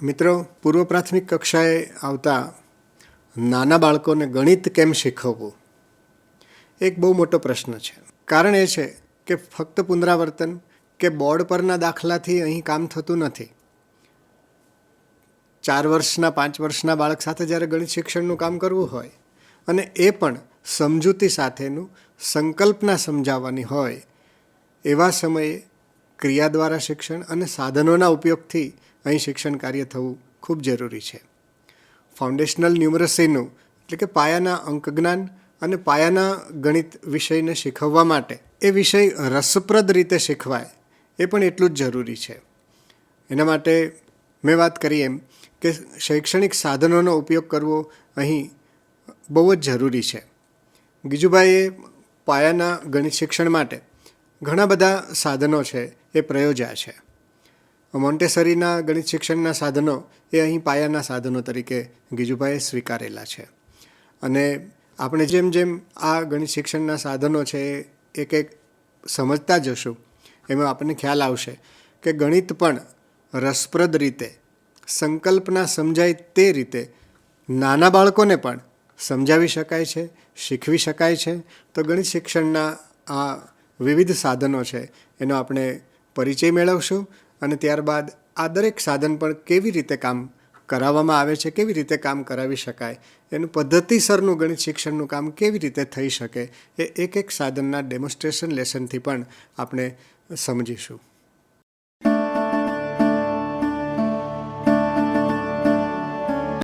મિત્રો, પૂર્વ પ્રાથમિક કક્ષાએ આવતા નાના બાળકોને ગણિત કેમ શીખવવું એક બહુ મોટો પ્રશ્ન છે. કારણ એ છે કે ફક્ત પુનરાવર્તન કે બોર્ડ પરના દાખલાથી અહીં કામ થતું નથી. 4 વર્ષના 5 વર્ષના બાળક સાથે જ્યારે ગણિત શિક્ષણનું કામ કરવું હોય અને એ પણ સમજૂતી સાથેનું સંકલ્પના સમજાવવાની હોય, એવા સમયે ક્રિયા દ્વારા શિક્ષણ અને સાધનોના ઉપયોગથી અહીં શિક્ષણ કાર્ય થવું ખૂબ જરૂરી છે. ફાઉન્ડેશનલ ન્યુમરસીનું એટલે કે પાયાના અંકજ્ઞાન અને પાયાના ગણિત વિષયને શીખવવા માટે એ વિષય રસપ્રદ રીતે શીખવાય એ પણ એટલું જ જરૂરી છે. એના માટે મેં વાત કરી એમ કે શૈક્ષણિક સાધનોનો ઉપયોગ કરવો અહીં બહુ જ જરૂરી છે. ગીજુભાઈએ પાયાના ગણિત શિક્ષણ માટે ઘણા બધા સાધનો છે એ પ્રયોજ્યા છે. મોન્ટેસરીના ગણિત શિક્ષણના સાધનો એ અહીં પાયાના સાધનો તરીકે ગીજુભાઈએ સ્વીકારેલા છે. અને આપણે જેમ જેમ આ ગણિત શિક્ષણના સાધનો છે એ એક એક સમજતા જશું, એમાં આપણને ખ્યાલ આવશે કે ગણિત પણ રસપ્રદ રીતે, સંકલ્પના સમજાય તે રીતે નાના બાળકોને પણ સમજાવી શકાય છે, શીખવી શકાય છે. તો ગણિત શિક્ષણના આ વિવિધ સાધનો છે એનો આપણે પરિચય મેળવશું અને ત્યારબાદ આ દરેક સાધન પણ કેવી રીતે કામ કરાવવામાં આવે છે, કેવી રીતે કામ કરાવી શકાય, એનું પદ્ધતિસરનું ગણિત શિક્ષણનું કામ કેવી રીતે થઈ શકે એ એક એક સાધનના ડેમોન્સ્ટ્રેશન લેસનથી પણ આપણે સમજીશું.